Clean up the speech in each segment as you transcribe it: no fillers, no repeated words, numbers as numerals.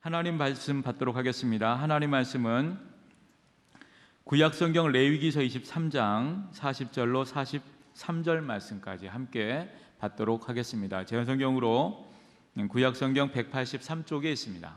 하나님 말씀 받도록 하겠습니다. 하나님 말씀은 구약성경 레위기서 23장 40절로 43절 말씀까지 함께 받도록 하겠습니다. 재헌성경으로 구약성경 183쪽에 있습니다.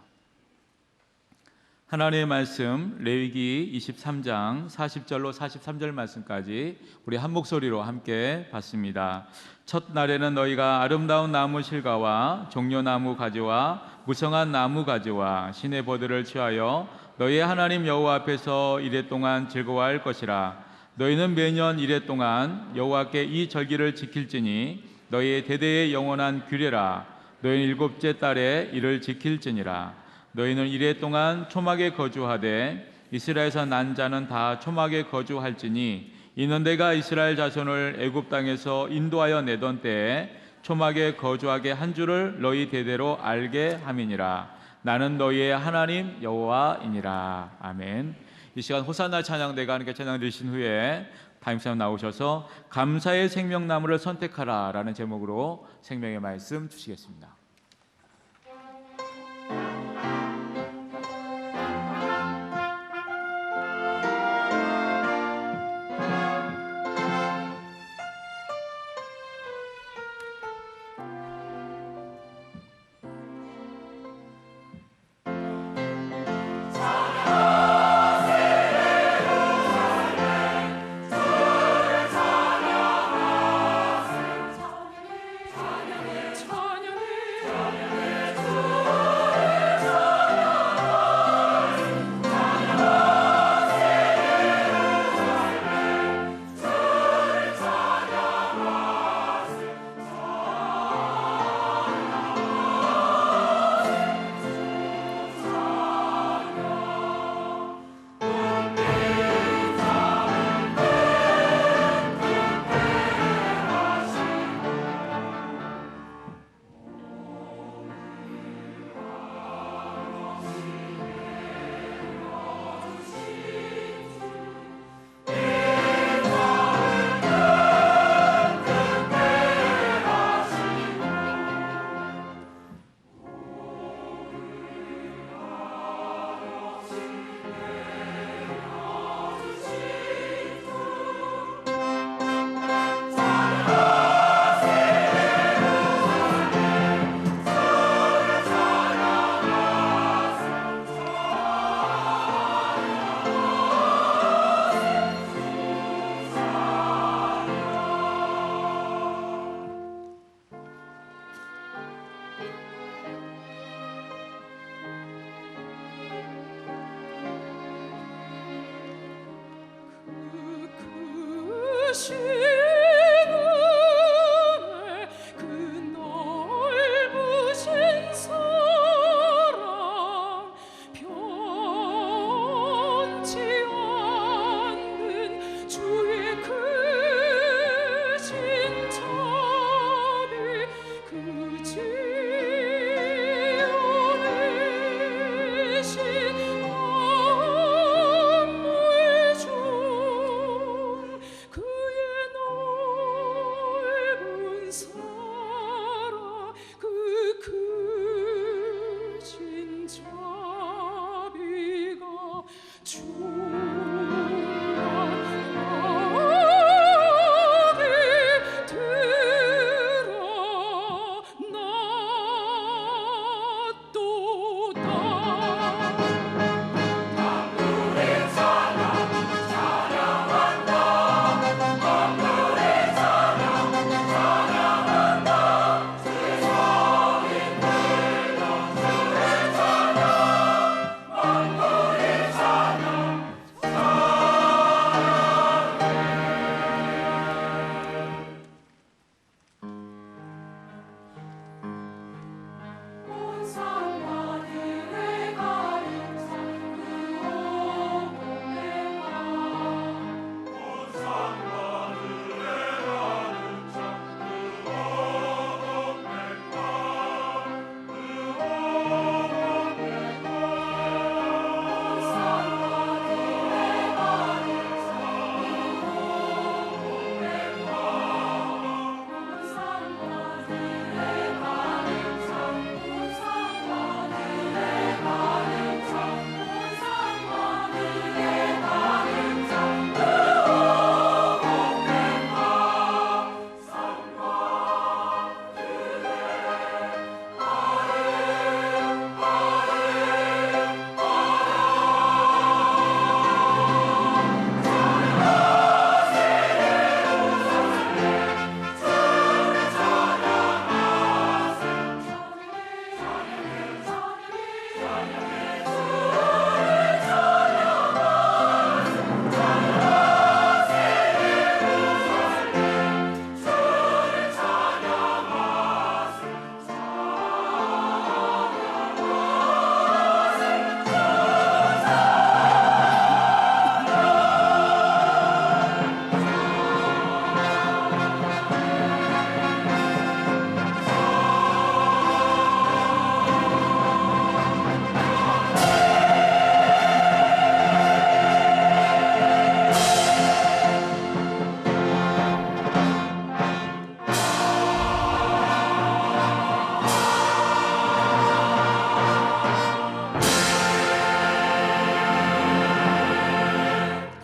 하나님의 말씀 레위기 23장 40절로 43절 말씀까지 우리 한 목소리로 함께 받습니다. 첫날에는 너희가 아름다운 나무 실과와 종려나무 가지와 무성한 나무 가지와 시내 버들을 취하여 너희의 하나님 여호와 앞에서 이랫동안 즐거워할 것이라. 너희는 매년 이랫동안 여호와께 이 절기를 지킬지니 너희의 대대의 영원한 규례라. 너희는 일곱째 달에 이를 지킬지니라. 너희는 이랫동안 초막에 거주하되 이스라엘에서 난 자는 다 초막에 거주할지니 이는 내가 이스라엘 자손을 애굽 땅에서 인도하여 내던 때에 초막에 거주하게 한 줄을 너희 대대로 알게 함이니라. 나는 너희의 하나님 여호와이니라. 아멘. 이 시간 호산나 찬양대가 함께 찬양 드리신 후에 담임사님 나오셔서 감사의 생명나무를 선택하라 라는 제목으로 생명의 말씀 주시겠습니다. 그의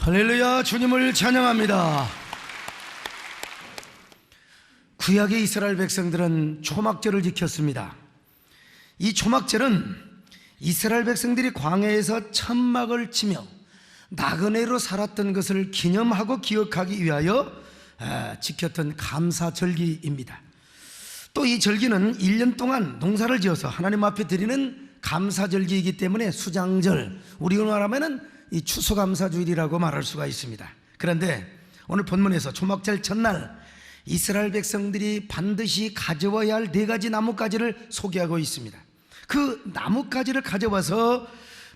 할렐루야, 주님을 찬양합니다. 구약의 이스라엘 백성들은 초막절을 지켰습니다. 이 초막절은 이스라엘 백성들이 광야에서 천막을 치며 나그네로 살았던 것을 기념하고 기억하기 위하여 지켰던 감사절기입니다. 또 이 절기는 1년 동안 농사를 지어서 하나님 앞에 드리는 감사절기이기 때문에 수장절, 우리로 말하면 이 추수감사주일이라고 말할 수가 있습니다. 그런데 오늘 본문에서 초막절 첫날 이스라엘 백성들이 반드시 가져와야 할 4가지 나뭇가지를 소개하고 있습니다. 그 나뭇가지를 가져와서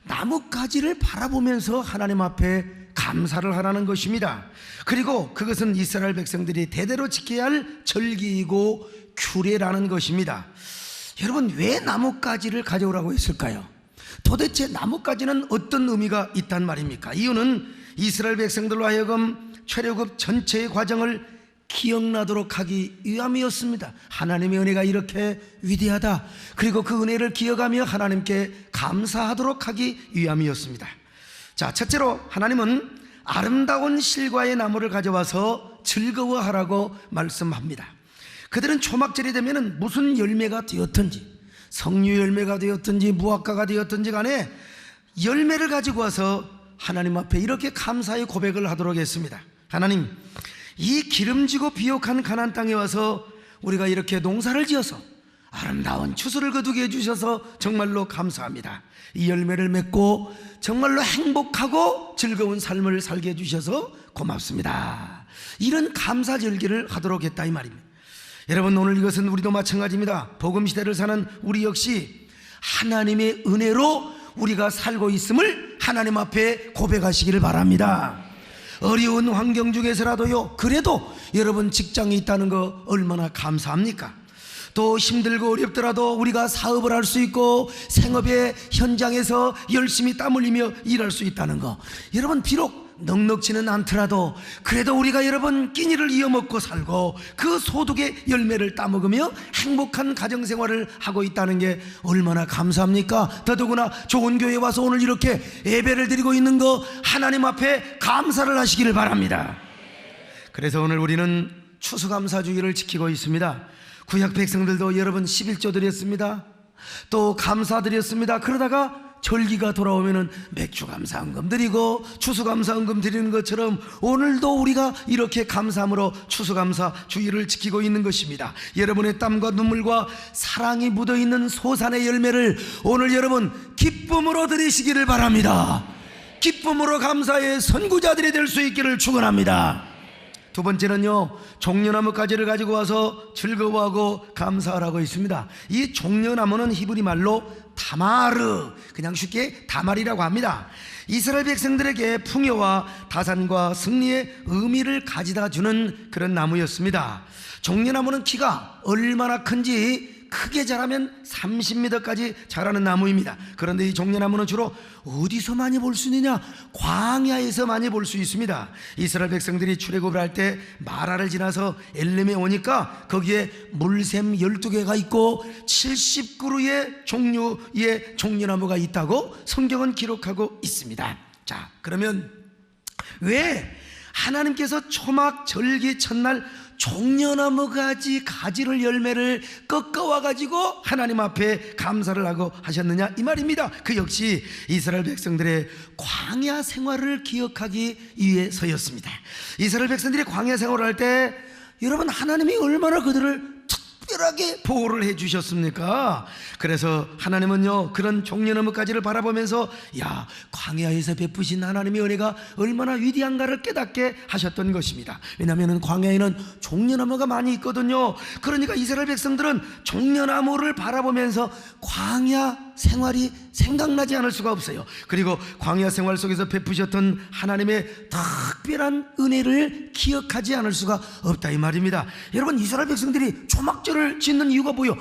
나뭇가지를 바라보면서 하나님 앞에 감사를 하라는 것입니다. 그리고 그것은 이스라엘 백성들이 대대로 지켜야 할 절기이고 규례라는 것입니다. 여러분, 왜 나뭇가지를 가져오라고 했을까요? 도대체 나뭇가지는 어떤 의미가 있단 말입니까? 이유는 이스라엘 백성들로 하여금 출애굽 전체의 과정을 기억나도록 하기 위함이었습니다. 하나님의 은혜가 이렇게 위대하다, 그리고 그 은혜를 기억하며 하나님께 감사하도록 하기 위함이었습니다. 자, 첫째로 하나님은 아름다운 실과의 나무를 가져와서 즐거워하라고 말씀합니다. 그들은 초막절이 되면 무슨 열매가 되었든지, 석류 열매가 되었든지 무화과가 되었든지 간에 열매를 가지고 와서 하나님 앞에 이렇게 감사의 고백을 하도록 했습니다. 하나님, 이 기름지고 비옥한 가나안 땅에 와서 우리가 이렇게 농사를 지어서 아름다운 추수를 거두게 해주셔서 정말로 감사합니다. 이 열매를 맺고 정말로 행복하고 즐거운 삶을 살게 해주셔서 고맙습니다. 이런 감사절기를 하도록 했다, 이 말입니다. 여러분, 오늘 이것은 우리도 마찬가지입니다. 복음시대를 사는 우리 역시 하나님의 은혜로 우리가 살고 있음을 하나님 앞에 고백하시기를 바랍니다. 어려운 환경 중에서라도요, 그래도 여러분 직장이 있다는 거 얼마나 감사합니까? 또 힘들고 어렵더라도 우리가 사업을 할 수 있고 생업의 현장에서 열심히 땀 흘리며 일할 수 있다는 거, 여러분 비록 넉넉지는 않더라도 그래도 우리가 여러분 끼니를 이어먹고 살고 그 소득의 열매를 따먹으며 행복한 가정생활을 하고 있다는 게 얼마나 감사합니까? 더더구나 좋은 교회에 와서 오늘 이렇게 예배를 드리고 있는 거 하나님 앞에 감사를 하시기를 바랍니다. 그래서 오늘 우리는 추수감사주의를 지키고 있습니다. 구약 백성들도 여러분 11조 드렸습니다. 또 감사드렸습니다. 그러다가 절기가 돌아오면은 맥주감사헌금 드리고 추수감사헌금 드리는 것처럼 오늘도 우리가 이렇게 감사함으로 추수감사주의를 지키고 있는 것입니다. 여러분의 땀과 눈물과 사랑이 묻어있는 소산의 열매를 오늘 여러분 기쁨으로 드리시기를 바랍니다. 기쁨으로 감사의 선구자들이 될 수 있기를 축원합니다. 두 번째는요, 종려나무가지를 가지고 와서 즐거워하고 감사하라고 있습니다. 이 종려나무는 히브리 말로 다마르, 그냥 쉽게 다말이라고 합니다. 이스라엘 백성들에게 풍요와 다산과 승리의 의미를 가져다 주는 그런 나무였습니다. 종려나무는 키가 얼마나 큰지 크게 자라면 30m까지 자라는 나무입니다. 그런데 이 종려나무는 주로 어디서 많이 볼 수 있느냐? 광야에서 많이 볼 수 있습니다. 이스라엘 백성들이 출애굽을 할 때 마라를 지나서 엘림에 오니까 거기에 물샘 12개가 있고 70그루의 종류의 종려나무가 있다고 성경은 기록하고 있습니다. 자, 그러면 왜 하나님께서 초막 절기 첫날 종려나무 가지를 열매를 꺾어와 가지고 하나님 앞에 감사를 하고 하셨느냐, 이 말입니다. 그 역시 이스라엘 백성들의 광야 생활을 기억하기 위해서였습니다. 이스라엘 백성들이 광야 생활을 할 때 여러분 하나님이 얼마나 그들을 특별하게 보호를 해 주셨습니까? 그래서 하나님은요, 그런 종려나무가지를 바라보면서 야, 광야에서 베푸신 하나님의 은혜가 얼마나 위대한가를 깨닫게 하셨던 것입니다. 왜냐하면 광야에는 종려나무가 많이 있거든요. 그러니까 이스라엘 백성들은 종려나무를 바라보면서 광야 생활이 생각나지 않을 수가 없어요. 그리고 광야 생활 속에서 베푸셨던 하나님의 특별한 은혜를 기억하지 않을 수가 없다, 이 말입니다. 여러분, 이스라엘 백성들이 초막절을 짓는 이유가 뭐예요?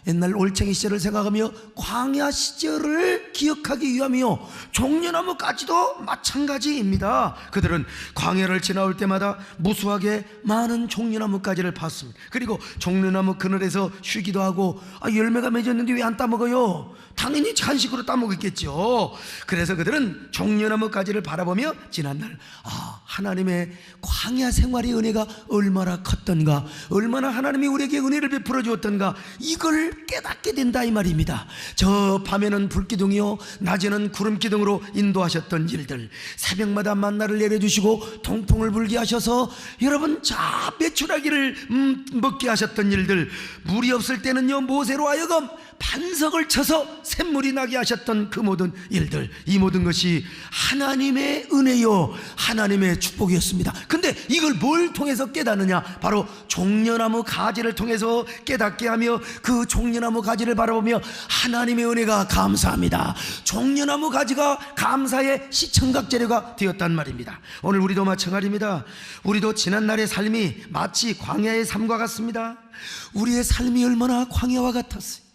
옛날 올챙이 시절을 생각하며 광야 시절을 기억하기 위함이요, 종려나무까지도 마찬가지입니다. 그들은 광야를 지나올 때마다 무수하게 많은 종려나무까지를 봤습니다. 그리고 종려나무 그늘에서 쉬기도 하고, 열매가 맺었는데 왜 안 따먹어요? 당연히 간식으로 따먹었겠죠. 그래서 그들은 종려나무까지를 바라보며 지난날 하나님의 광야 생활의 은혜가 얼마나 컸던가, 얼마나 하나님이 우리에게 은혜를 베풀어 주었던가, 이걸 깨닫게 된다 이 말입니다. 저 밤에는 불기둥이요 낮에는 구름기둥으로 인도하셨던 일들, 새벽마다 만나를 내려주시고 동풍을 불게 하셔서 여러분 자 메추라기를 먹게 하셨던 일들, 물이 없을 때는요 모세로 하여금 반석을 쳐서 샘물이 나게 하셨던 그 모든 일들, 이 모든 것이 하나님의 은혜요 하나님의 축복이었습니다. 근데 이걸 뭘 통해서 깨닫느냐? 바로 종려나무 가지를 통해서 깨닫게 하며, 그 종려나무 가지를 바라보며 하나님의 은혜가 감사합니다. 종려나무 가지가 감사의 시청각 재료가 되었단 말입니다. 오늘 우리도 마찬가지입니다. 우리도 지난날의 삶이 마치 광야의 삶과 같습니다. 우리의 삶이 얼마나 광야와 같았어요.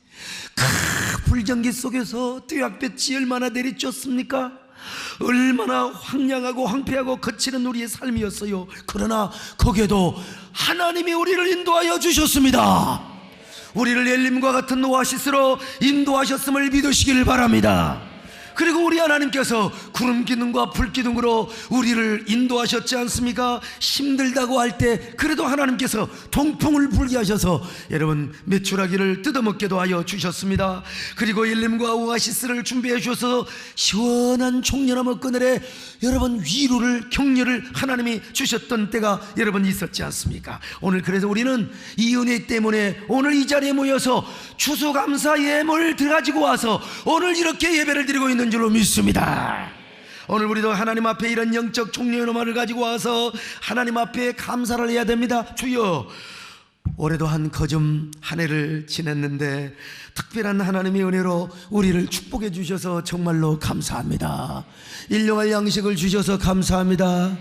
불전기 속에서 뙤약볕이 얼마나 내리쬐습니까? 얼마나 황량하고 황폐하고 거치는 우리의 삶이었어요. 그러나 거기에도 하나님이 우리를 인도하여 주셨습니다. 우리를 엘림과 같은 오아시스로 인도하셨음을 믿으시길 바랍니다. 그리고 우리 하나님께서 구름기둥과 불기둥으로 우리를 인도하셨지 않습니까? 힘들다고 할 때 그래도 하나님께서 동풍을 불게 하셔서 여러분 메추라기를 뜯어먹게도 하여 주셨습니다. 그리고 엘림과 오아시스를 준비해 주셔서 시원한 종려나무 그늘에 여러분 위로를, 격려를 하나님이 주셨던 때가 여러분 있었지 않습니까? 오늘 그래서 우리는 이 은혜 때문에 오늘 이 자리에 모여서 추수감사 예물을 가지고 와서 오늘 이렇게 예배를 드리고 있는 줄로 믿습니다. 오늘 우리도 하나님 앞에 이런 영적 종려나무를 가지고 와서 하나님 앞에 감사를 해야 됩니다. 주여, 올해도 한 거점 한 해를 지냈는데 특별한 하나님의 은혜로 우리를 축복해 주셔서 정말로 감사합니다. 일용할 양식을 주셔서 감사합니다.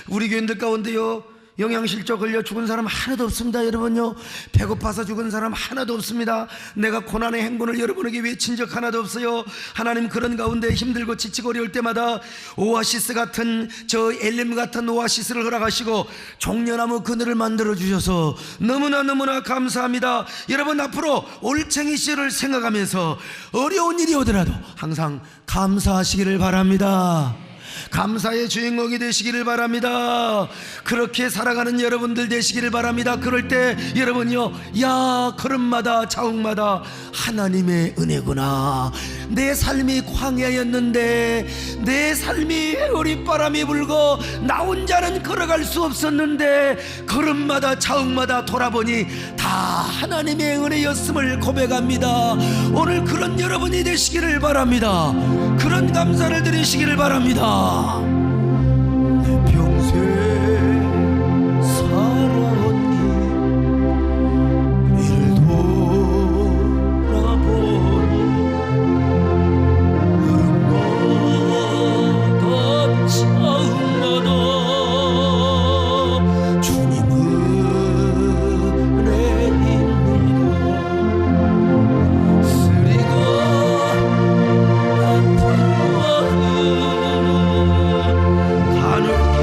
우리 교인들 가운데요 영양실조 걸려 죽은 사람 하나도 없습니다. 여러분요, 배고파서 죽은 사람 하나도 없습니다. 내가 고난의 행군을 여러분에게 외친 적 하나도 없어요. 하나님 그런 가운데 힘들고 지치고 어려울 때마다 오아시스 같은, 저 엘림 같은 오아시스를 허락하시고 종려나무 그늘을 만들어 주셔서 너무나 감사합니다. 여러분 앞으로 올챙이 씨를 생각하면서 어려운 일이 오더라도 항상 감사하시기를 바랍니다. 감사의 주인공이 되시기를 바랍니다. 그렇게 살아가는 여러분들 되시기를 바랍니다. 그럴 때 여러분요, 야 걸음마다 자욱마다 하나님의 은혜구나. 내 삶이 광야였는데, 내 삶이 우리바람이 불고 나 혼자는 걸어갈 수 없었는데 걸음마다 자욱마다 돌아보니 다 하나님의 은혜였음을 고백합니다. 오늘 그런 여러분이 되시기를 바랍니다. 그런 감사를 드리시기를 바랍니다. 내 평생 살아온 길을 돌아보니 걸음마다 자음마다 주님 은혜입니다. 쓰리고 아픈 마음 가늘게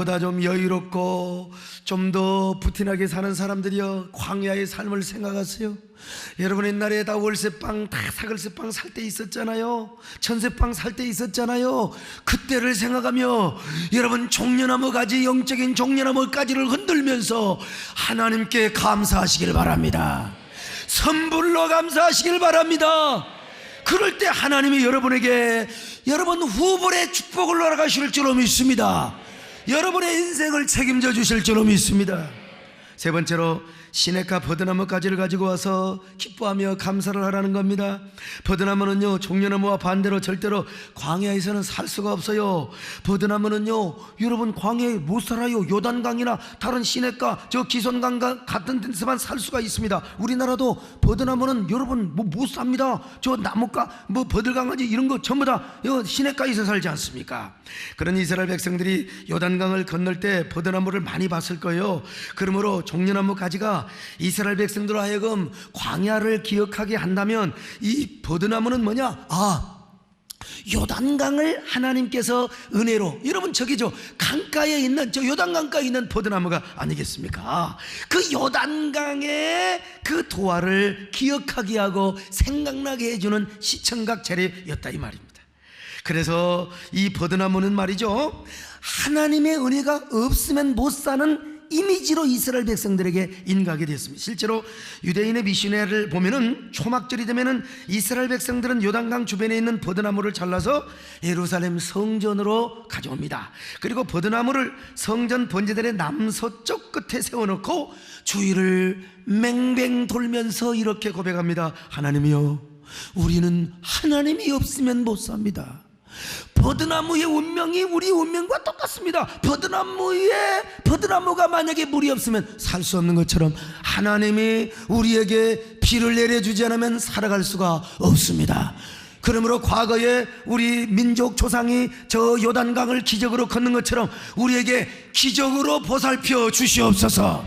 우리보다 좀 여유롭고 좀 더 부티나게 사는 사람들이여, 광야의 삶을 생각하세요. 여러분, 옛날에 다 월세방, 다 사글세방 살 때 있었잖아요. 천세방 살 때 있었잖아요. 그때를 생각하며 여러분, 종려나무 가지, 영적인 종려나무 가지를 흔들면서 하나님께 감사하시길 바랍니다. 선불로 감사하시길 바랍니다. 그럴 때 하나님이 여러분에게 여러분 후불의 축복을 날아가실 줄로 믿습니다. 여러분의 인생을 책임져 주실 줄로 믿습니다. 세 번째로, 시냇가 버드나무 가지를 가지고 와서 기뻐하며 감사를 하라는 겁니다. 버드나무는요, 종려나무와 반대로 절대로 광야에서는 살 수가 없어요. 버드나무는요, 여러분, 광야에 못 살아요. 요단강이나 다른 시냇가, 저 기손강 같은 데서만 살 수가 있습니다. 우리나라도 버드나무는 여러분 못 삽니다. 저 나무가 버들강아지 이런 거 전부 다 시냇가에서 살지 않습니까? 그런 이스라엘 백성들이 요단강을 건널 때 버드나무를 많이 봤을 거예요. 그러므로 종려나무 가지가 이스라엘 백성들로 하여금 광야를 기억하게 한다면, 이 버드나무는 뭐냐? 요단강을 하나님께서 은혜로, 여러분 저기죠, 강가에 있는, 저 요단강가에 있는 버드나무가 아니겠습니까? 그 요단강의 그 도화를 기억하게 하고 생각나게 해주는 시청각 재료였다 이 말입니다. 그래서 이 버드나무는 말이죠, 하나님의 은혜가 없으면 못 사는 이미지로 이스라엘 백성들에게 인가하게 되었습니다. 실제로 유대인의 미시네를 보면은 초막절이 되면은 이스라엘 백성들은 요단강 주변에 있는 버드나무를 잘라서 예루살렘 성전으로 가져옵니다. 그리고 버드나무를 성전 번제단의 남서쪽 끝에 세워놓고 주위를 맹뱅 돌면서 이렇게 고백합니다. 하나님이여, 우리는 하나님이 없으면 못 삽니다. 버드나무의 운명이 우리 운명과 똑같습니다. 버드나무가 만약에 물이 없으면 살 수 없는 것처럼 하나님이 우리에게 비를 내려주지 않으면 살아갈 수가 없습니다. 그러므로 과거에 우리 민족 조상이 저 요단강을 기적으로 걷는 것처럼 우리에게 기적으로 보살펴 주시옵소서.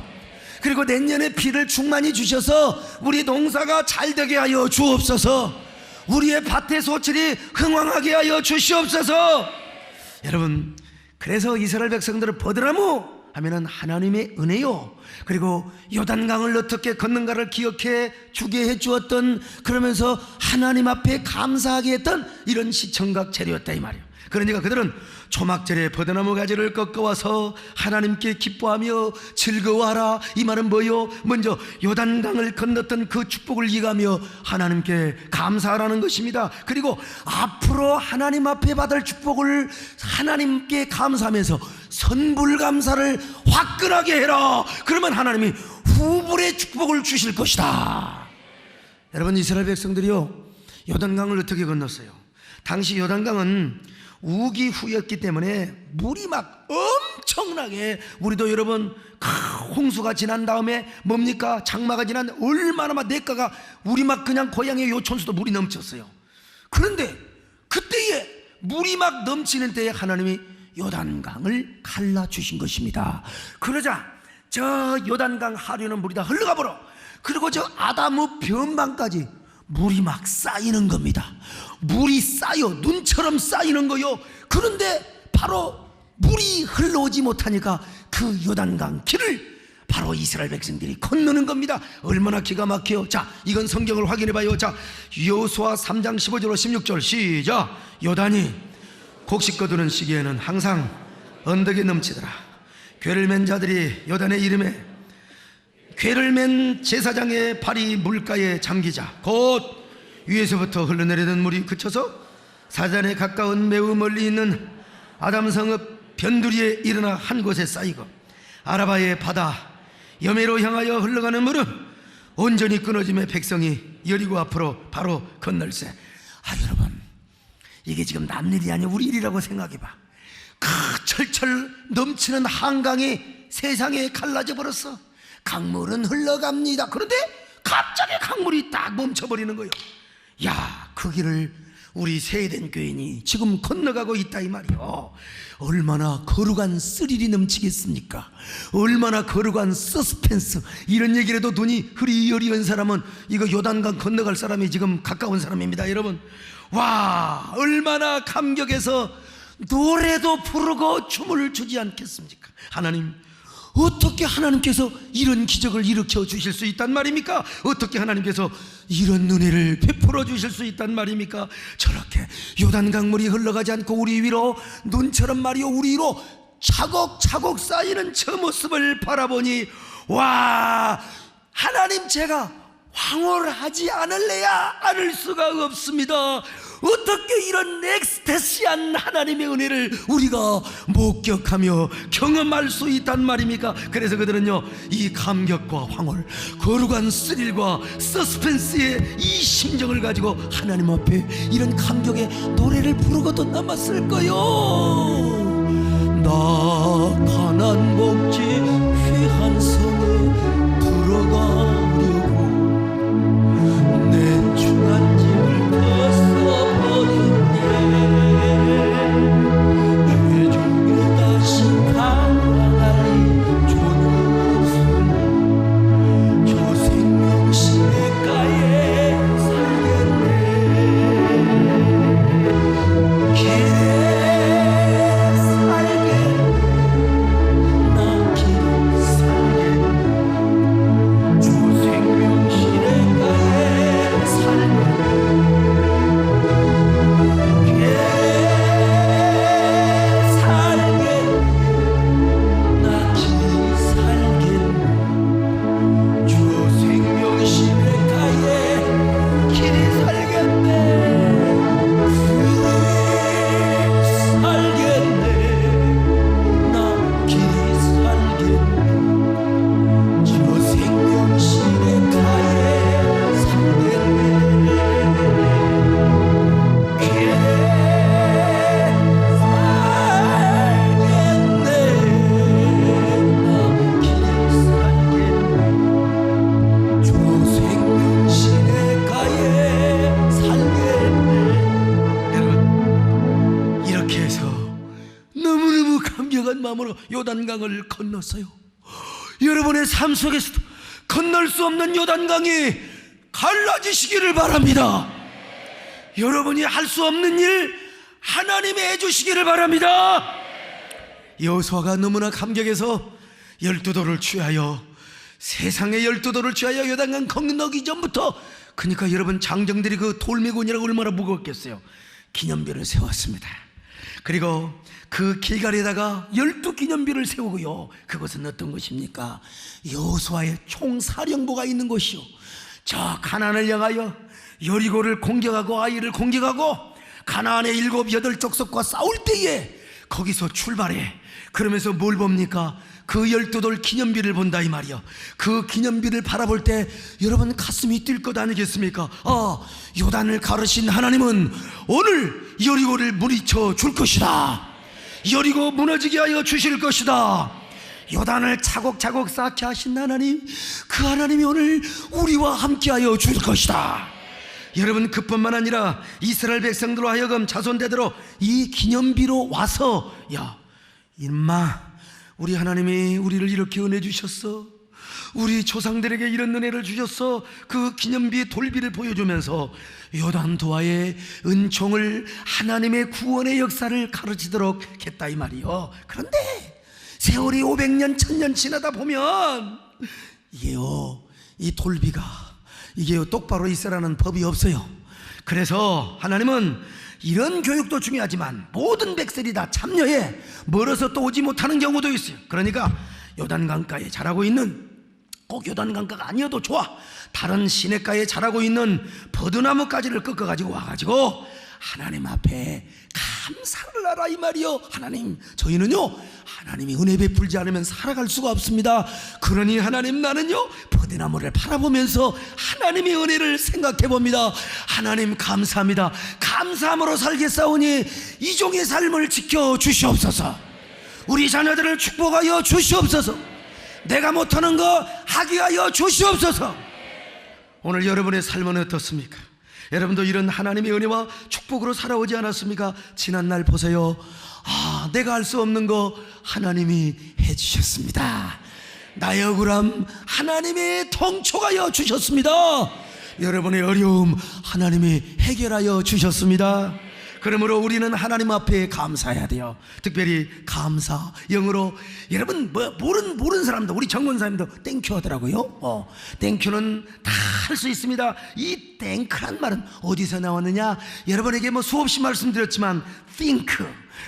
그리고 내년에 비를 충만히 주셔서 우리 농사가 잘 되게 하여 주옵소서. 우리의 밭의 소출이 흥왕하게 하여 주시옵소서. 여러분, 그래서 이스라엘 백성들은 버드나무 하면은 하나님의 은혜요, 그리고 요단강을 어떻게 걷는가를 기억해 주게 해 주었던, 그러면서 하나님 앞에 감사하게 했던 이런 시청각 재료였다 이 말이에요. 그러니까 그들은 초막절에 버드나무 가지를 꺾어와서 하나님께 기뻐하며 즐거워하라, 이 말은 뭐요? 먼저 요단강을 건넜던 그 축복을 이해하며 하나님께 감사하라는 것입니다. 그리고 앞으로 하나님 앞에 받을 축복을 하나님께 감사하면서 선불감사를 화끈하게 해라. 그러면 하나님이 후불의 축복을 주실 것이다. 여러분, 이스라엘 백성들이요, 요단강을 어떻게 건넜어요? 당시 요단강은 우기후였기 때문에 물이 막 엄청나게, 우리도 여러분 홍수가 지난 다음에 뭡니까? 장마가 지난 얼마나 막 냇가가 우리 막 그냥 고향의 요촌수도 물이 넘쳤어요. 그런데 그때에 물이 막 넘치는 때에 하나님이 요단강을 갈라주신 것입니다. 그러자 저 요단강 하류는 물이 다 흘러가 버려. 그리고 저 아다무 변방까지 물이 막 쌓이는 겁니다. 물이 쌓여 눈처럼 쌓이는 거요. 그런데 바로 물이 흘러오지 못하니까 그 요단강 길을 바로 이스라엘 백성들이 건너는 겁니다. 얼마나 기가 막혀요. 자, 이건 성경을 확인해 봐요. 자, 여호수아 3장 15절로 16절 시작. 요단이 곡식 거두는 시기에는 항상 언덕에 넘치더라. 궤를 맨 자들이 요단의 이름에, 궤를 맨 제사장의 발이 물가에 잠기자 곧 위에서부터 흘러내리던 물이 그쳐서 사단에 가까운 매우 멀리 있는 아담성읍 변두리에 일어나 한 곳에 쌓이고, 아라바의 바다 여메로 향하여 흘러가는 물은 온전히 끊어짐에 백성이 여리고 앞으로 바로 건널세. 여러분, 이게 지금 남 일이 아니야 우리 일이라고 생각해봐. 그 철철 넘치는 한강이 세상에 갈라져 버렸어. 강물은 흘러갑니다. 그런데 갑자기 강물이 딱 멈춰버리는 거예요. 야, 그 길을 우리 세대된 교인이 지금 건너가고 있다 이 말이요. 얼마나 거룩한 스릴이 넘치겠습니까? 얼마나 거룩한 서스펜스. 이런 얘기를 해도 눈이 흐리흐리한 사람은 이거 요단강 건너갈 사람이 지금 가까운 사람입니다. 여러분, 와, 얼마나 감격해서 노래도 부르고 춤을 추지 않겠습니까? 하나님, 어떻게 하나님께서 이런 기적을 일으켜 주실 수 있단 말입니까? 어떻게 하나님께서 이런 은혜를 베풀어 주실 수 있단 말입니까? 저렇게 요단강물이 흘러가지 않고 우리 위로 눈처럼 말이요 우리 위로 차곡차곡 쌓이는 저 모습을 바라보니, 와, 하나님, 제가 황홀하지 않을래야 않을 수가 없습니다. 어떻게 이런 엑스테시한 하나님의 은혜를 우리가 목격하며 경험할 수 있단 말입니까? 그래서 그들은요, 이 감격과 황홀, 거룩한 스릴과 서스펜스의 이 심정을 가지고 하나님 앞에 이런 감격의 노래를 부르고도 남았을까요? 나 가난 복지 귀한 성에 들어가려고 내 중한 집을 벗어버렸네. 죄중에 다시 강하리 조노수 저 생명 시내가에 살겠네. 길에 살겠네. 나 길에 살겠네. 저 생명 시내가에 살겠네. 마음으로 요단강을 건넜어요. 여러분의 삶 속에서도 건널 수 없는 요단강이 갈라지시기를 바랍니다. 여러분이 할 수 없는 일 하나님이 해주시기를 바랍니다. 여호수아가 너무나 감격해서 12도를 취하여, 세상의 12도를 취하여 요단강 건너기 전부터, 그러니까 여러분, 장정들이 그 돌메곤이라고 얼마나 무겁겠어요. 기념비를 세웠습니다. 그리고 그 길가리에다가 12기념비를 세우고요, 그것은 어떤 것입니까? 여호수아의 총사령부가 있는 곳이요, 저 가나안을 향하여 여리고를 공격하고 아이를 공격하고 가나안의 7, 8족속과 싸울 때에 거기서 출발해. 그러면서 뭘 봅니까? 그 12돌 기념비를 본다 이 말이요. 그 기념비를 바라볼 때 여러분 가슴이 뛸 것 아니겠습니까? 요단을 가르신 하나님은 오늘 여리고를 물리쳐 줄 것이다. 여리고 무너지게 하여 주실 것이다. 요단을 차곡차곡 쌓게 하신 하나님, 그 하나님이 오늘 우리와 함께 하여 줄 것이다. 여러분, 그뿐만 아니라 이스라엘 백성들로 하여금 자손대대로 이 기념비로 와서, 야 임마, 우리 하나님이 우리를 이렇게 은혜 주셨어, 우리 조상들에게 이런 은혜를 주셨어, 그 기념비 돌비를 보여주면서 요단도와의 은총을, 하나님의 구원의 역사를 가르치도록 했다 이 말이요. 그런데 세월이 500년 1000년 지나다 보면 이게요, 이 돌비가 이게요 똑바로 있으라는 법이 없어요. 그래서 하나님은 이런 교육도 중요하지만 모든 백성이 다 참여해 멀어서 또 오지 못하는 경우도 있어요. 그러니까 요단강가에 자라고 있는, 꼭 요단강가가 아니어도 좋아, 다른 시냇가에 자라고 있는 버드나무 가지를 꺾어가지고 와가지고 하나님 앞에 감사를 하라 이 말이요. 하나님, 저희는요 하나님이 은혜 베풀지 않으면 살아갈 수가 없습니다. 그러니 하나님, 나는요 버드나무를 바라보면서 하나님의 은혜를 생각해 봅니다. 하나님 감사합니다. 감사함으로 살겠사오니 이 종의 삶을 지켜 주시옵소서. 우리 자녀들을 축복하여 주시옵소서. 내가 못하는 거 하게 하여 주시옵소서. 오늘 여러분의 삶은 어떻습니까? 여러분도 이런 하나님의 은혜와 축복으로 살아오지 않았습니까? 지난날 보세요. 내가 할 수 없는 거 하나님이 해주셨습니다. 나의 억울함 하나님이 통촉하여 주셨습니다. 여러분의 어려움 하나님이 해결하여 주셨습니다. 그러므로 우리는 하나님 앞에 감사해야 돼요. 특별히 감사, 영어로 여러분 모르는 사람도, 우리 정권사님도 땡큐 하더라고요. 땡큐는 다 할 수 있습니다. 이 땡큐란 말은 어디서 나왔느냐? 여러분에게 수없이 말씀드렸지만 think,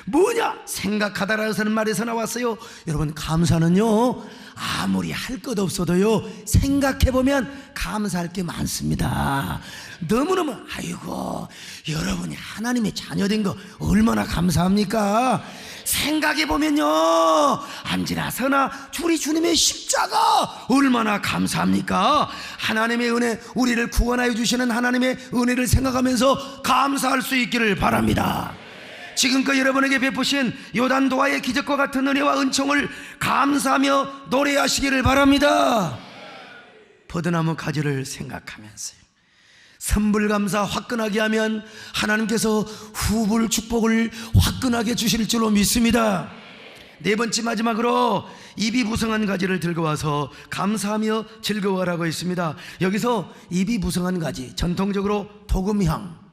뭐냐? 생각하다라는 말에서 나왔어요. 여러분, 감사는요, 아무리 할 것 없어도요, 생각해보면 감사할 게 많습니다. 너무너무, 아이고, 여러분이 하나님의 자녀된 거 얼마나 감사합니까? 생각해보면요, 앉으나 서나 우리 주님의 십자가 얼마나 감사합니까? 하나님의 은혜, 우리를 구원하여 주시는 하나님의 은혜를 생각하면서 감사할 수 있기를 바랍니다. 지금껏 여러분에게 베푸신 요단도하의 기적과 같은 은혜와 은총을 감사하며 노래하시기를 바랍니다. 버드나무 가지를 생각하면서요, 선불감사 화끈하게 하면 하나님께서 후불 축복을 화끈하게 주실 줄로 믿습니다. 네 번째, 마지막으로 입이 무성한 가지를 들고 와서 감사하며 즐거워하라고 했습니다. 여기서 입이 무성한 가지, 전통적으로 도금향,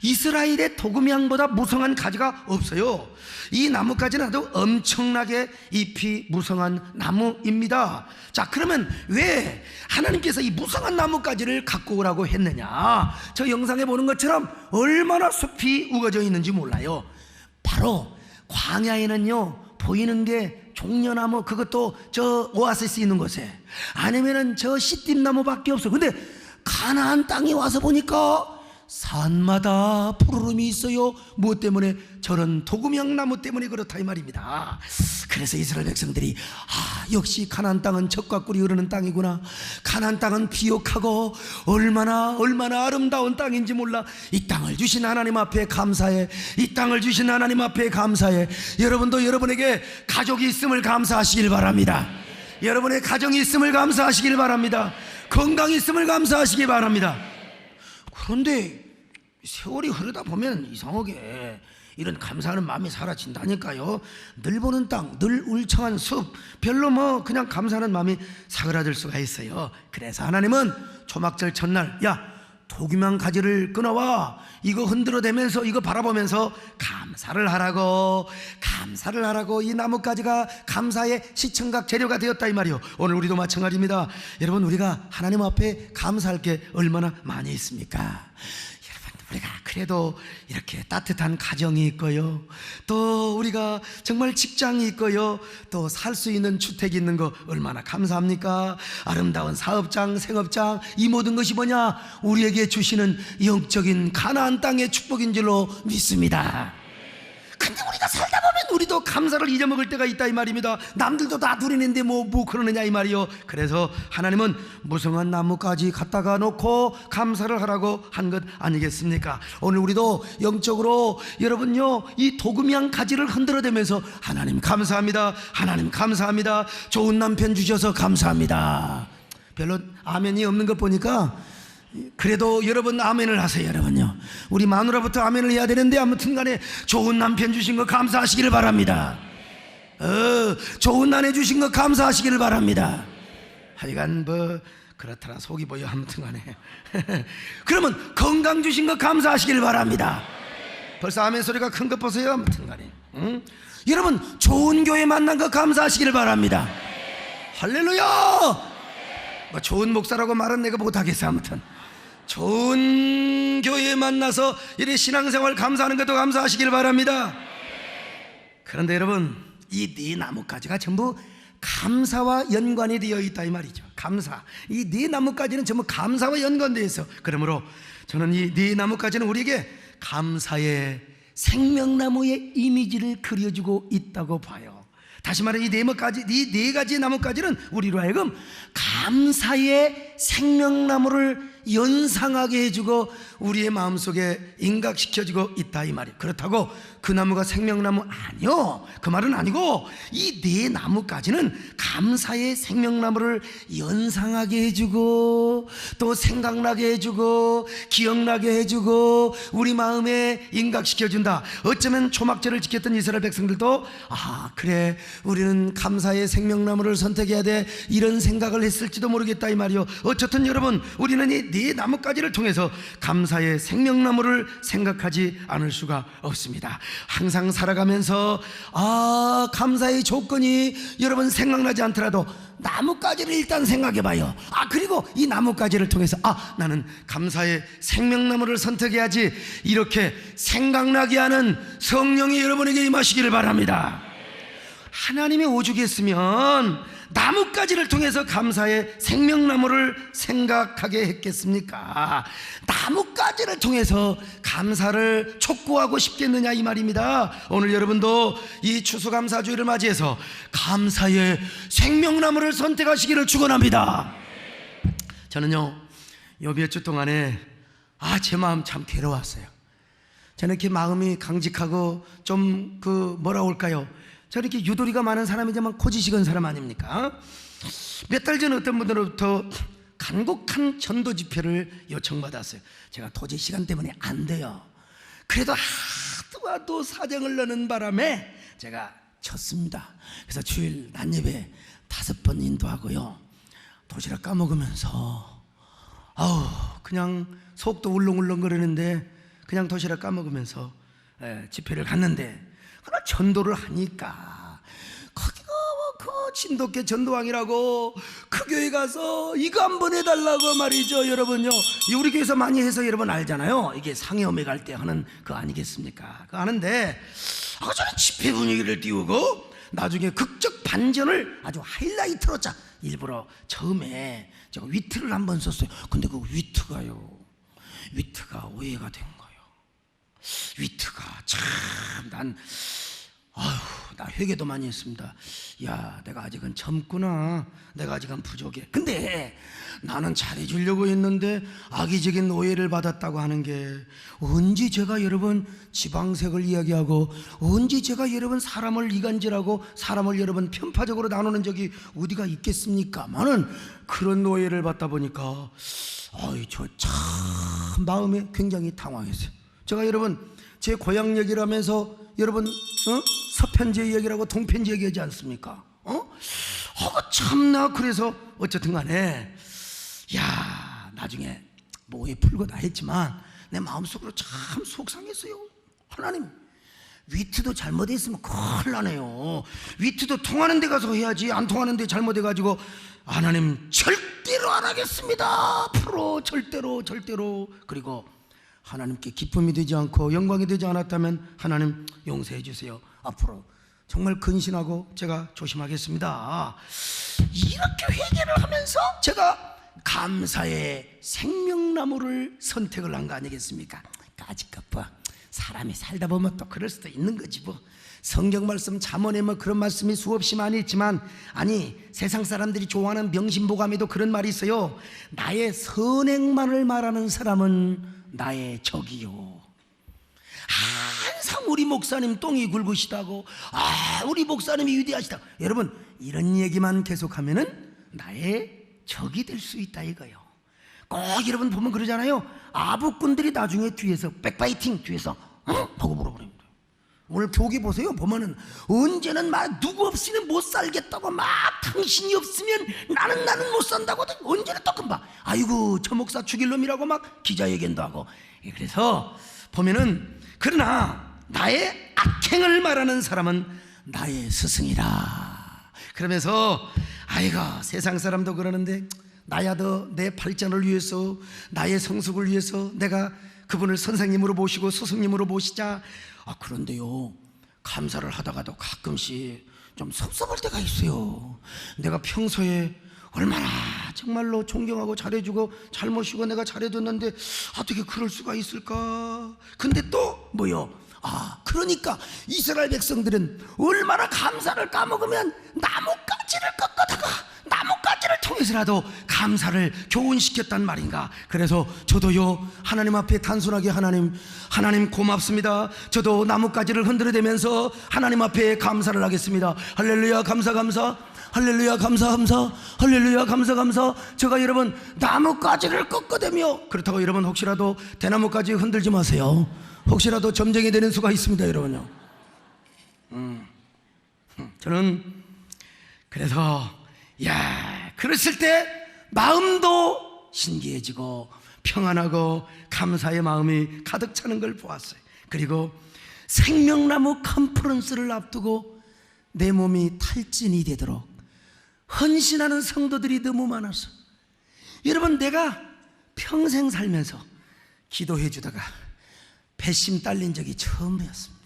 이스라엘의 도금향보다 무성한 가지가 없어요. 이 나무가지는 아주 엄청나게 잎이 무성한 나무입니다. 자, 그러면 왜 하나님께서 이 무성한 나무가지를 갖고 오라고 했느냐? 저 영상에 보는 것처럼 얼마나 숲이 우거져 있는지 몰라요. 바로 광야에는요, 보이는 게 종려나무, 그것도 저 오아시스 있는 곳에, 아니면은 저 시띠나무밖에 없어. 근데 가나안 땅에 와서 보니까 산마다 푸르름이 있어요. 무엇 때문에? 저런 도금향 나무 때문에 그렇다, 이 말입니다. 그래서 이스라엘 백성들이 역시 가나안 땅은 젖과 꿀이 흐르는 땅이구나, 가나안 땅은 비옥하고 얼마나 아름다운 땅인지 몰라. 이 땅을 주신 하나님 앞에 감사해. 이 땅을 주신 하나님 앞에 감사해. 여러분도 여러분에게 가족이 있음을 감사하시길 바랍니다. 여러분의 가정이 있음을 감사하시길 바랍니다. 건강이 있음을 감사하시기 바랍니다. 그런데 세월이 흐르다 보면 이상하게 이런 감사하는 마음이 사라진다니까요. 늘 보는 땅, 늘 울창한 숲, 별로 그냥 감사하는 마음이 사그라들 수가 있어요. 그래서 하나님은 초막절 첫날, 야, 도금향 가지를 끊어와. 이거 흔들어대면서, 이거 바라보면서 감사를 하라고 이 나뭇가지가 감사의 시청각 재료가 되었다, 이 말이요. 오늘 우리도 마찬가지입니다. 여러분, 우리가 하나님 앞에 감사할 게 얼마나 많이 있습니까? 우리가 그래도 이렇게 따뜻한 가정이 있고요, 또 우리가 정말 직장이 있고요, 또 살 수 있는 주택이 있는 거 얼마나 감사합니까? 아름다운 사업장, 생업장, 이 모든 것이 뭐냐? 우리에게 주시는 영적인 가나안 땅의 축복인 줄로 믿습니다. 근데 우리가 살다 보면 우리도 감사를 잊어먹을 때가 있다, 이 말입니다. 남들도 다 누리는데 뭐 그러느냐, 이 말이요. 그래서 하나님은 무성한 나무까지 갖다가 놓고 감사를 하라고 한 것 아니겠습니까? 오늘 우리도 영적으로 여러분요, 이 도금향 가지를 흔들어대면서 하나님 감사합니다, 하나님 감사합니다, 좋은 남편 주셔서 감사합니다. 별로 아멘이 없는 것 보니까 그래도 여러분 아멘을 하세요. 여러분요, 우리 마누라부터 아멘을 해야 되는데 아무튼 간에 좋은 남편 주신 거 감사하시기를 바랍니다. 좋은 아내 주신 거 감사하시기를 바랍니다. 하여간 그렇더라, 속이 보여. 아무튼 간에 그러면 건강 주신 거 감사하시기를 바랍니다. 벌써 아멘 소리가 큰 것 보세요. 아무튼 간에 여러분, 좋은 교회 만난 거 감사하시기를 바랍니다. 할렐루야. 좋은 목사라고 말은 내가 못하겠어. 아무튼 좋은 교회에 만나서 이래 신앙생활 감사하는 것도 감사하시길 바랍니다. 그런데 여러분, 이 네 나뭇가지가 전부 감사와 연관이 되어 있다, 이 말이죠. 감사, 이 네 나뭇가지는 전부 감사와 연관되어 있어. 그러므로 저는 이 네 나뭇가지는 우리에게 감사의 생명나무의 이미지를 그려주고 있다고 봐요. 다시 말해, 이 네 가지 나뭇가지는 우리로 하여금 감사의 생명나무를 연상하게 해주고 우리의 마음속에 인각시켜주고 있다, 이 말이에요. 그렇다고 그 나무가 생명나무 아니요, 그 말은 아니고, 이 네 나뭇가지는 감사의 생명나무를 연상하게 해주고 또 생각나게 해주고 기억나게 해주고 우리 마음에 인각시켜준다. 어쩌면 초막절을 지켰던 이스라엘 백성들도 그래, 우리는 감사의 생명나무를 선택해야 돼, 이런 생각을 했을지도 모르겠다, 이 말이요. 어쨌든 여러분, 우리는 이 네 나뭇가지를 통해서 감사의 생명나무를 생각하지 않을 수가 없습니다. 항상 살아가면서 감사의 조건이 여러분 생각나지 않더라도 나뭇가지를 일단 생각해봐요. 그리고 이 나뭇가지를 통해서 나는 감사의 생명나무를 선택해야지, 이렇게 생각나게 하는 성령이 여러분에게 임하시기를 바랍니다. 하나님이 오죽했으면 나뭇가지를 통해서 감사의 생명나무를 생각하게 했겠습니까? 나뭇가지를 통해서 감사를 촉구하고 싶겠느냐, 이 말입니다. 오늘 여러분도 이 추수감사주의를 맞이해서 감사의 생명나무를 선택하시기를 축원합니다. 저는요, 요 몇 주 동안에 제 마음 참 괴로웠어요. 저는 이렇게 마음이 강직하고 좀 뭐라고 할까요? 저는 이렇게 유도리가 많은 사람이지만 고지식은 사람 아닙니까? 몇 달 전에 어떤 분들로부터 간곡한 전도 집회를 요청받았어요. 제가 도저히 시간 때문에 안 돼요. 그래도 하도 사정을 넣는 바람에 제가 쳤습니다. 그래서 주일 낮예배 5번 인도하고요, 도시락 까먹으면서 그냥 속도 울렁울렁 거리는데 그냥 도시락 까먹으면서 집회를 갔는데, 그러나 전도를 하니까 거기가 그 진돗개 전도왕이라고 그 교회 가서 이거 한번 해달라고 말이죠. 여러분요, 우리 교회에서 많이 해서 여러분 알잖아요. 이게 상해엄에 갈 때 하는 거 아니겠습니까? 그거 하는데 저는 집회 분위기를 띄우고 나중에 극적 반전을 아주 하이라이트로 일부러 처음에 제가 위트를 한번 썼어요. 근데 그 위트가 오해가 된 거예요. 위트가 참, 나 회개도 많이 했습니다. 내가 아직은 젊구나, 내가 아직은 부족해. 근데 나는 잘해주려고 했는데 악의적인 오해를 받았다고 하는 게, 언제 제가 여러분 지방색을 이야기하고, 언제 제가 여러분 사람을 이간질하고 사람을 여러분 편파적으로 나누는 적이 어디가 있겠습니까만은, 그런 오해를 받다 보니까 저 참 마음에 굉장히 당황했어요. 제가 여러분 제 고향 얘기를 하면서 여러분 서편제 얘기라고 동편제 얘기하지 않습니까? 참나. 그래서 어쨌든 간에 나중에 오해 풀고 다 했지만 내 마음속으로 참 속상했어요. 하나님, 위트도 잘못했으면 큰일 나네요. 위트도 통하는 데 가서 해야지, 안 통하는 데 잘못해가지고 하나님 절대로 안 하겠습니다. 앞으로 절대로. 그리고 하나님께 기쁨이 되지 않고 영광이 되지 않았다면 하나님 용서해 주세요. 앞으로 정말 근신하고 제가 조심하겠습니다. 이렇게 회개를 하면서 제가 감사의 생명나무를 선택을 한 거 아니겠습니까? 까짓것 봐. 사람이 살다 보면 또 그럴 수도 있는 거지 뭐. 성경 말씀 잠언에 그런 말씀이 수없이 많이 있지만, 세상 사람들이 좋아하는 명심보감에도 그런 말이 있어요. 나의 선행만을 말하는 사람은 나의 적이요. 항상 우리 목사님 똥이 굵으시다고, 우리 목사님이 위대하시다고, 여러분 이런 얘기만 계속하면은 나의 적이 될 수 있다 이거요. 꼭 여러분 보면 그러잖아요. 아부꾼들이 나중에 뒤에서 백파이팅 뒤에서 하고 물어버립니다. 오늘 교기 보세요. 보면은 언제는 누구 없이는 못 살겠다고 당신이 없으면 나는 못 산다고 언제나 또 금방 아이고 저 목사 죽일 놈이라고 기자회견도 하고. 그래서 보면은, 그러나 나의 악행을 말하는 사람은 나의 스승이라. 그러면서 세상 사람도 그러는데 나야도 내 발전을 위해서, 나의 성숙을 위해서 내가 그분을 선생님으로 모시고 스승님으로 모시자. 그런데요, 감사를 하다가도 가끔씩 좀 섭섭할 때가 있어요. 내가 평소에 얼마나 정말로 존경하고 잘해주고 잘 모시고 내가 잘해줬는데 어떻게 그럴 수가 있을까. 근데 또 그러니까 이스라엘 백성들은 얼마나 감사를 까먹으면 나뭇가지를 꺾어다가 나뭇가지를 통해서라도 감사를 교훈시켰단 말인가. 그래서 저도요, 하나님 앞에 단순하게 하나님 고맙습니다. 저도 나뭇가지를 흔들어대면서 하나님 앞에 감사를 하겠습니다. 할렐루야 감사 할렐루야 감사 할렐루야 감사. 제가 여러분 나뭇가지를 꺾어대며, 그렇다고 여러분 혹시라도 대나무까지 흔들지 마세요. 혹시라도 점쟁이 되는 수가 있습니다 여러분요. 저는 그래서 그랬을 때 마음도 신기해지고 평안하고 감사의 마음이 가득 차는 걸 보았어요. 그리고 생명나무 컨퍼런스를 앞두고 내 몸이 탈진이 되도록 헌신하는 성도들이 너무 많아서, 여러분, 내가 평생 살면서 기도해 주다가 배심 딸린 적이 처음이었습니다.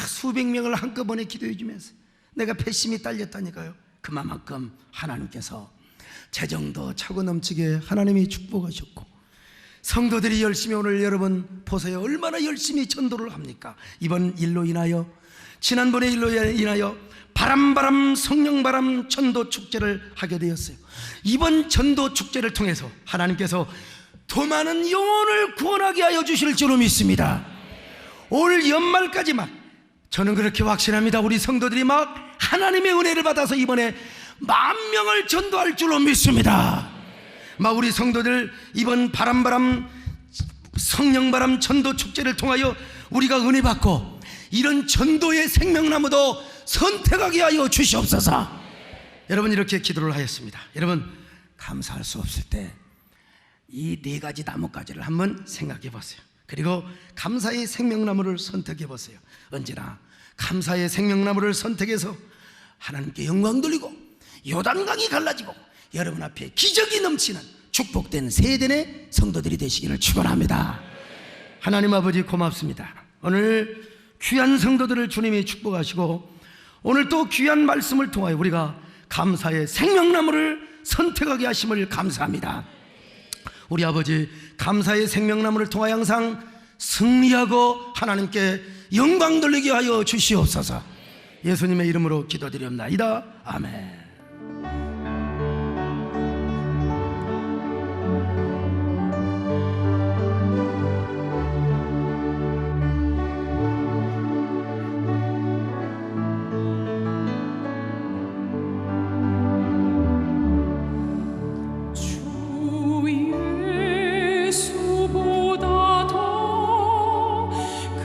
수백 명을 한꺼번에 기도해 주면서 내가 배심이 딸렸다니까요. 그만큼 하나님께서 재정도 차고 넘치게 하나님이 축복하셨고, 성도들이 열심히, 오늘 여러분 보세요, 얼마나 열심히 전도를 합니까? 이번 일로 인하여, 지난번에 일로 인하여 바람 성령바람 전도 축제를 하게 되었어요. 이번 전도 축제를 통해서 하나님께서 더 많은 영혼을 구원하게 하여 주실 줄로 믿습니다. 올 연말까지만 저는 그렇게 확신합니다. 우리 성도들이 막 하나님의 은혜를 받아서 이번에 10,000명을 전도할 줄로 믿습니다. 막 우리 성도들 이번 바람 성령바람 전도 축제를 통하여 우리가 은혜 받고 이런 전도의 생명나무도 선택하게 하여 주시옵소서. 여러분, 이렇게 기도를 하였습니다. 여러분, 감사할 수 없을 때 이 4가지 나뭇가지를 한번 생각해 보세요. 그리고 감사의 생명나무를 선택해 보세요. 언제나 감사의 생명나무를 선택해서 하나님께 영광 돌리고 요단강이 갈라지고 여러분 앞에 기적이 넘치는 축복된 세대의 성도들이 되시기를 축원합니다. 하나님 아버지, 고맙습니다. 오늘 귀한 성도들을 주님이 축복하시고, 오늘 또 귀한 말씀을 통하여 우리가 감사의 생명나무를 선택하게 하심을 감사합니다. 우리 아버지, 감사의 생명나무를 통하여 항상 승리하고 하나님께 영광 돌리게 하여 주시옵소서. 예수님의 이름으로 기도드리옵나이다. 아멘.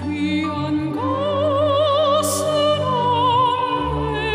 귀한 것은 없네.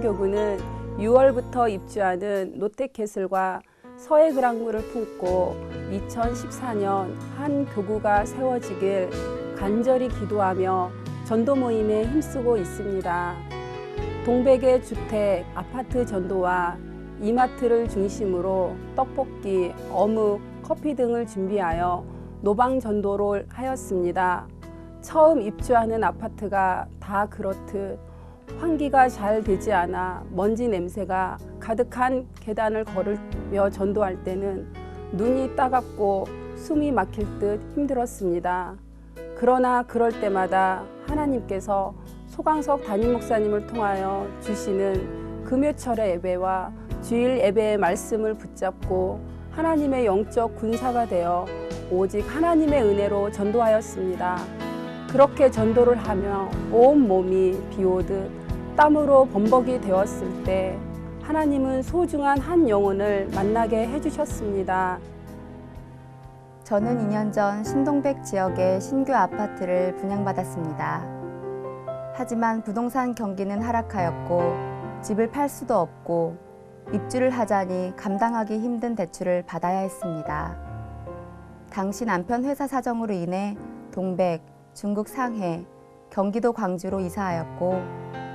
13교구는 6월부터 입주하는 롯데캐슬과 서해 그랑브를 품고 2014년 한 교구가 세워지길 간절히 기도하며 전도 모임에 힘쓰고 있습니다. 동백의 주택, 아파트 전도와 이마트를 중심으로 떡볶이, 어묵, 커피 등을 준비하여 노방 전도를 하였습니다. 처음 입주하는 아파트가 다 그렇듯 환기가 잘 되지 않아 먼지 냄새가 가득한 계단을 걸으며 전도할 때는 눈이 따갑고 숨이 막힐 듯 힘들었습니다. 그러나 그럴 때마다 하나님께서 소강석 담임 목사님을 통하여 주시는 금요철의 예배와 주일 예배의 말씀을 붙잡고 하나님의 영적 군사가 되어 오직 하나님의 은혜로 전도하였습니다. 그렇게 전도를 하며 온 몸이 비오듯 땀으로 범벅이 되었을 때 하나님은 소중한 한 영혼을 만나게 해주셨습니다. 저는 2년 전 신동백 지역의 신규 아파트를 분양받았습니다. 하지만 부동산 경기는 하락하였고 집을 팔 수도 없고 입주를 하자니 감당하기 힘든 대출을 받아야 했습니다. 당시 남편 회사 사정으로 인해 동백, 중국 상해, 경기도 광주로 이사하였고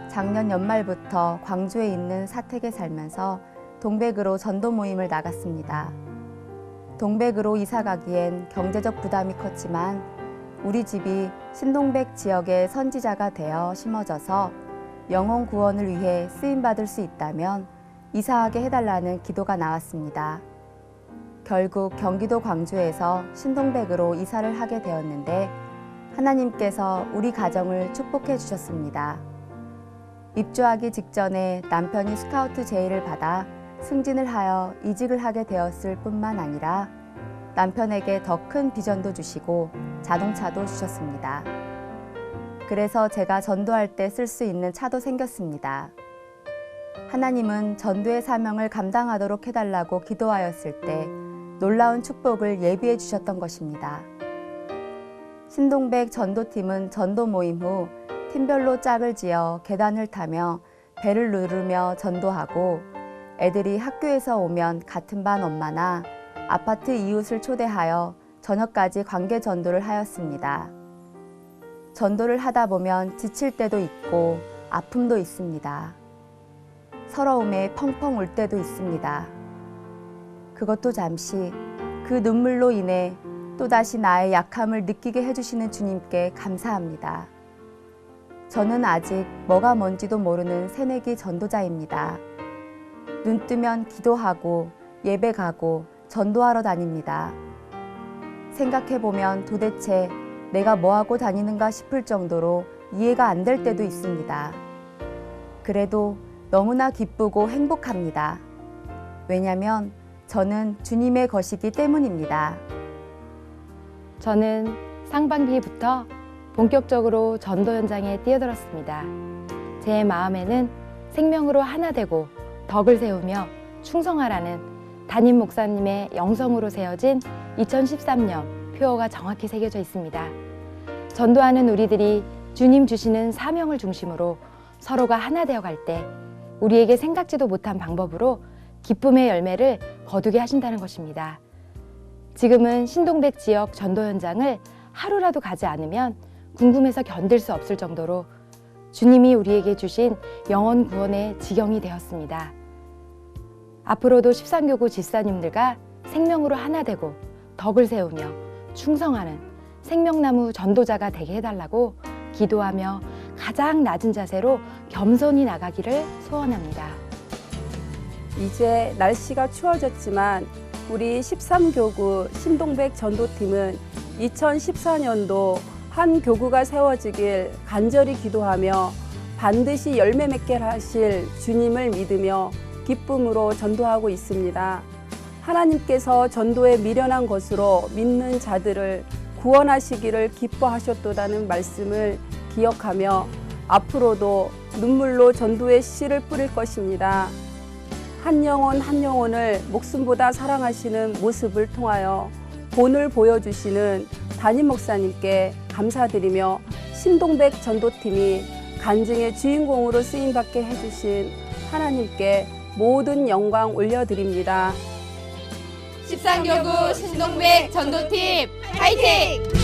작년 연말부터 광주에 있는 사택에 살면서 동백으로 전도 모임을 나갔습니다. 동백으로 이사 가기엔 경제적 부담이 컸지만 우리 집이 신동백 지역의 선지자가 되어 심어져서 영혼 구원을 위해 쓰임받을 수 있다면 이사하게 해달라는 기도가 나왔습니다. 결국 경기도 광주에서 신동백으로 이사를 하게 되었는데 하나님께서 우리 가정을 축복해 주셨습니다. 입주하기 직전에 남편이 스카우트 제의를 받아 승진을 하여 이직을 하게 되었을 뿐만 아니라 남편에게 더 큰 비전도 주시고 자동차도 주셨습니다. 그래서 제가 전도할 때 쓸 수 있는 차도 생겼습니다. 하나님은 전도의 사명을 감당하도록 해달라고 기도하였을 때 놀라운 축복을 예비해 주셨던 것입니다. 신동백 전도팀은 전도 모임 후 팀별로 짝을 지어 계단을 타며 배를 누르며 전도하고 애들이 학교에서 오면 같은 반 엄마나 아파트 이웃을 초대하여 저녁까지 관계 전도를 하였습니다. 전도를 하다 보면 지칠 때도 있고 아픔도 있습니다. 서러움에 펑펑 울 때도 있습니다. 그것도 잠시 그 눈물로 인해 또다시 나의 약함을 느끼게 해주시는 주님께 감사합니다. 저는 아직 뭐가 뭔지도 모르는 새내기 전도자입니다. 눈 뜨면 기도하고 예배 가고 전도하러 다닙니다. 생각해보면 도대체 내가 뭐하고 다니는가 싶을 정도로 이해가 안 될 때도 있습니다. 그래도 너무나 기쁘고 행복합니다. 왜냐면 저는 주님의 것이기 때문입니다. 저는 상반기부터 본격적으로 전도 현장에 뛰어들었습니다. 제 마음에는 생명으로 하나 되고 덕을 세우며 충성하라는 담임 목사님의 영성으로 세워진 2013년 표어가 정확히 새겨져 있습니다. 전도하는 우리들이 주님 주시는 사명을 중심으로 서로가 하나 되어 갈 때 우리에게 생각지도 못한 방법으로 기쁨의 열매를 거두게 하신다는 것입니다. 지금은 신동백 지역 전도 현장을 하루라도 가지 않으면 궁금해서 견딜 수 없을 정도로 주님이 우리에게 주신 영혼 구원의 지경이 되었습니다. 앞으로도 13교구 집사님들과 생명으로 하나 되고 덕을 세우며 충성하는 생명나무 전도자가 되게 해달라고 기도하며 가장 낮은 자세로 겸손히 나가기를 소원합니다. 이제 날씨가 추워졌지만 우리 13교구 신동백 전도팀은 2014년도 한 교구가 세워지길 간절히 기도하며 반드시 열매 맺게 하실 주님을 믿으며 기쁨으로 전도하고 있습니다. 하나님께서 전도에 미련한 것으로 믿는 자들을 구원하시기를 기뻐하셨도다는 말씀을 기억하며 앞으로도 눈물로 전도의 씨를 뿌릴 것입니다. 한 영혼 한 영혼을 목숨보다 사랑하시는 모습을 통하여 본을 보여주시는 담임 목사님께 감사드리며 신동백 전도팀이 간증의 주인공으로 쓰임받게 해주신 하나님께 모든 영광 올려드립니다. 13교구 신동백 전도팀 화이팅!